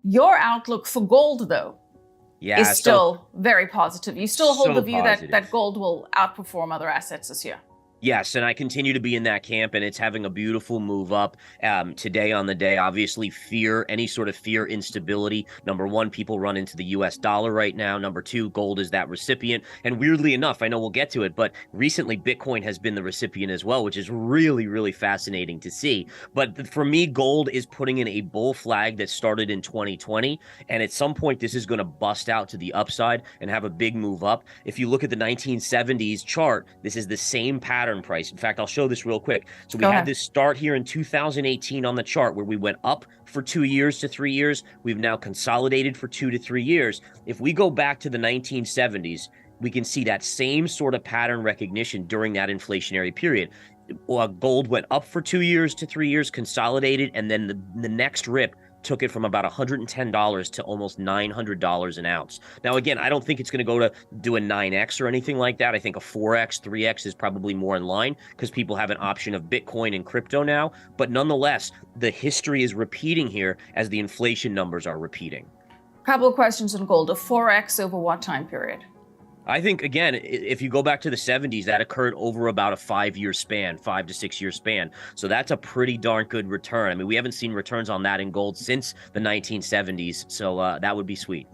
Your outlook for gold, though, is Yeah, so still very positive. You still hold the so view that positive. gold will outperform other assets this year. Yes, and I continue to be in that camp, and it's having a beautiful move up today on the day. Obviously, fear, any sort of fear, instability. Number one, people run into the US dollar right now. Number two, gold is that recipient. And weirdly enough, I know we'll get to it, but recently Bitcoin has been the recipient as well, which is really, really fascinating to see. But for me, gold is putting in a bull flag that started in 2020. And at some point, this is going to bust out to the upside and have a big move up. If you look at the 1970s chart, this is the same pattern price. In fact, I'll show this real quick. So we Go had ahead. this start here in 2018 on the chart where we went up for 2 years to 3 years. We've now consolidated for 2 to 3 years. If we go back to the 1970s, we can see that same sort of pattern recognition during that inflationary period. Gold went up for 2 years to 3 years, consolidated, and then the next rip took it from about $110 to almost $900 an ounce. Now, again, I don't think it's going to go to do a 9x or anything like that. I think a 4x, 3x is probably more in line because people have an option of Bitcoin and crypto now. But nonetheless, the history is repeating here as the inflation numbers are repeating. Couple of questions on gold. A 4x over what time period? I think, again, if you go back to the 70s, that occurred over about a 5-year span, 5 to 6 year span. So that's a pretty darn good return. I mean, we haven't seen returns on that in gold since the 1970s. So that would be sweet.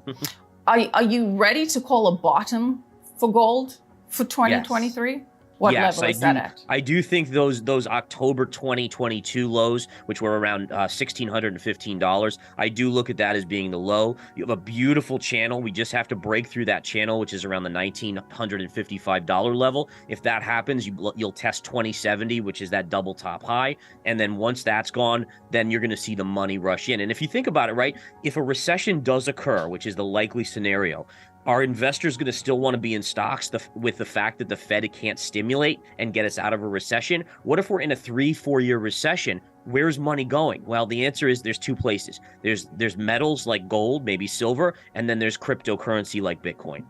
Are you ready to call a bottom for gold for Yes. 2023? What Yes, level I is that do. at? I do think those October 2022 lows, which were around $1,615, I do look at that as being the low. You have a beautiful channel. We just have to break through that channel, which is around the $1,955 level. If that happens, you'll test 2070, which is that double top high. And then once that's gone, then you're going to see the money rush in. And if you think about it, right, if a recession does occur, which is the likely scenario, are investors going to still want to be in stocks with the fact that the Fed can't stimulate and get us out of a recession? What if we're in a 3-4 year recession? Where's money going? Well, the answer is there's two places. There's metals like gold, maybe silver, and then there's cryptocurrency like Bitcoin.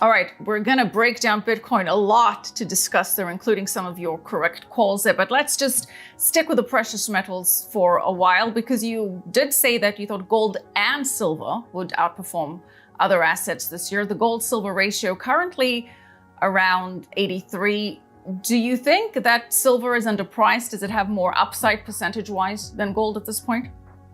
All right, we're going to break down Bitcoin a lot to discuss there, including some of your correct calls there. But let's just stick with the precious metals for a while, because you did say that you thought gold and silver would outperform other assets this year. The gold-silver ratio currently around 83. Do you think that silver is underpriced? Does it have more upside percentage-wise than gold at this point?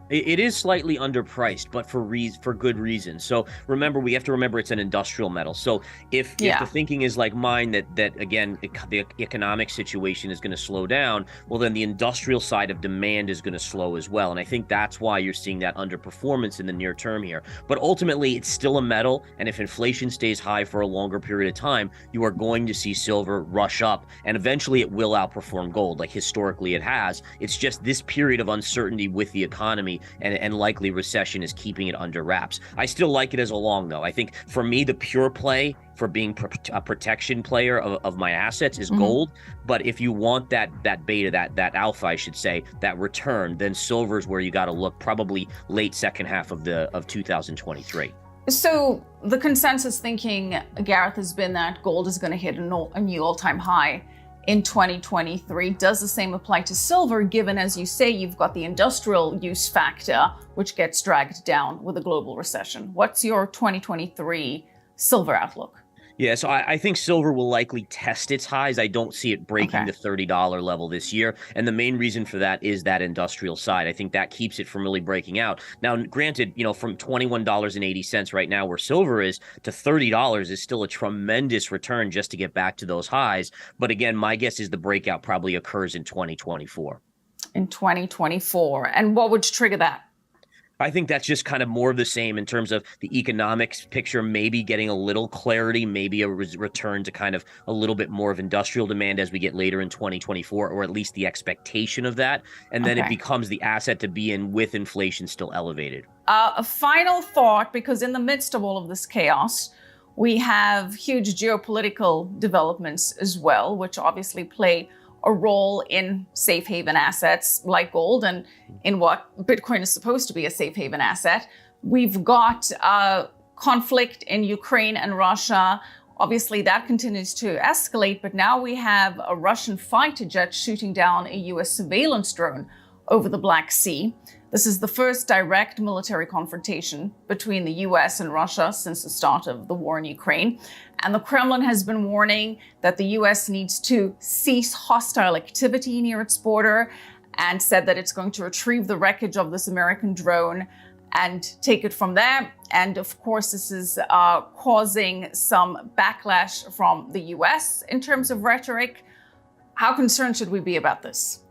It is slightly underpriced, but for good reason. So remember, we have to remember it's an industrial metal. So if the thinking is like mine, that again, the economic situation is going to slow down, well, then the industrial side of demand is going to slow as well. And I think that's why you're seeing that underperformance in the near term here. But ultimately, it's still a metal. And if inflation stays high for a longer period of time, you are going to see silver rush up. And eventually it will outperform gold, like historically it has. It's just this period of uncertainty with the economy and likely recession is keeping it under wraps. I still like it as a long, though. I think for me, the pure play for being a protection player of my assets is gold. But if you want that beta, that alpha, I should say, that return, then silver is where you got to look, probably late second half of 2023. So the consensus thinking, Gareth, has been that gold is going to hit a new all-time high in 2023. Does the same apply to silver, given, as you say, you've got the industrial use factor, which gets dragged down with a global recession? What's your 2023 silver outlook? Yeah, so I think silver will likely test its highs. I don't see it breaking the $30 level this year. And the main reason for that is that industrial side. I think that keeps it from really breaking out. Now, granted, from $21.80 right now where silver is to $30 is still a tremendous return just to get back to those highs. But again, my guess is the breakout probably occurs in 2024. In 2024. And what would trigger that? I think that's just kind of more of the same in terms of the economics picture, maybe getting a little clarity, maybe a return to kind of a little bit more of industrial demand as we get later in 2024, or at least the expectation of that. And then it becomes the asset to be in with inflation still elevated. A final thought, because in the midst of all of this chaos, we have huge geopolitical developments as well, which obviously play a role in safe haven assets like gold and in what Bitcoin is supposed to be, a safe haven asset. We've got conflict in Ukraine and Russia. Obviously, that continues to escalate, but now we have a Russian fighter jet shooting down a US surveillance drone over the Black Sea. This is the first direct military confrontation between the US and Russia since the start of the war in Ukraine. And the Kremlin has been warning that the US needs to cease hostile activity near its border, and said that it's going to retrieve the wreckage of this American drone and take it from there. And of course, this is causing some backlash from the US in terms of rhetoric. How concerned should we be about this?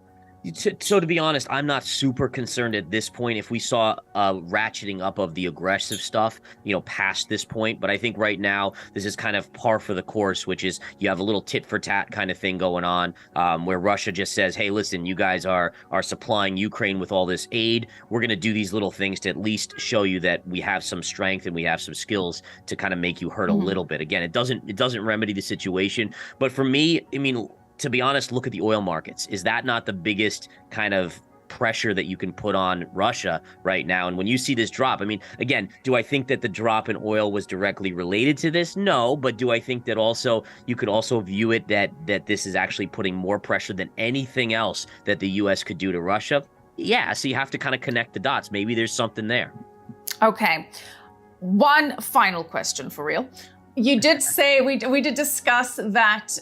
So to be honest, I'm not super concerned at this point if we saw a ratcheting up of the aggressive stuff, past this point. But I think right now this is kind of par for the course, which is you have a little tit for tat kind of thing going on, where Russia just says, hey, listen, you guys are supplying Ukraine with all this aid. We're going to do these little things to at least show you that we have some strength and we have some skills to kind of make you hurt a little bit. Again, it doesn't remedy the situation. But for me, to be honest, look at the oil markets. Is that not the biggest kind of pressure that you can put on Russia right now? And when you see this drop, again, do I think that the drop in oil was directly related to this? No, but do I think that also you could also view it that this is actually putting more pressure than anything else that the U.S. could do to Russia? Yeah, so you have to kind of connect the dots. Maybe there's something there. Okay. One final question for real. You did say, we did discuss that,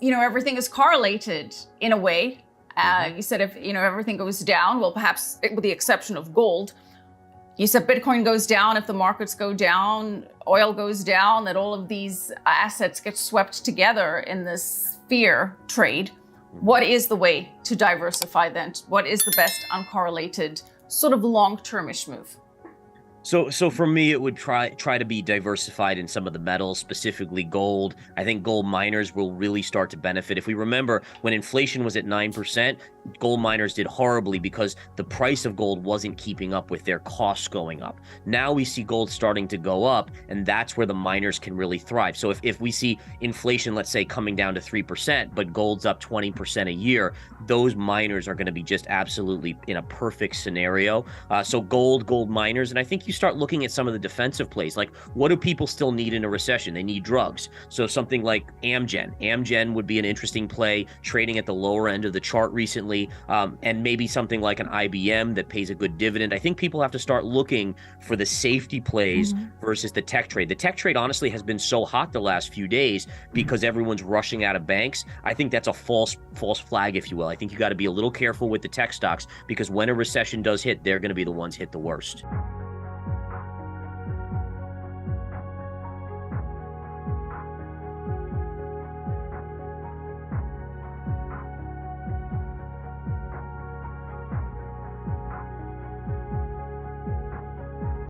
everything is correlated in a way. You said if, everything goes down, well, perhaps with the exception of gold, you said Bitcoin goes down if the markets go down, oil goes down, that all of these assets get swept together in this fear trade. What is the way to diversify then? What is the best uncorrelated sort of long-termish move? So for me, it would try to be diversified in some of the metals, specifically gold. I think gold miners will really start to benefit. If we remember, when inflation was at 9%, gold miners did horribly because the price of gold wasn't keeping up with their costs going up. Now we see gold starting to go up, and that's where the miners can really thrive. So if we see inflation, let's say, coming down to 3%, but gold's up 20% a year, those miners are going to be just absolutely in a perfect scenario. So gold miners, and I think you start looking at some of the defensive plays. Like, what do people still need in a recession? They need drugs. So something like Amgen would be an interesting play, trading at the lower end of the chart recently. And maybe something like an IBM that pays a good dividend. I think people have to start looking for the safety plays versus the tech trade. The tech trade honestly has been so hot the last few days because everyone's rushing out of banks. I think that's a false flag, if you will. I think you got to be a little careful with the tech stocks because when a recession does hit, they're going to be the ones hit the worst.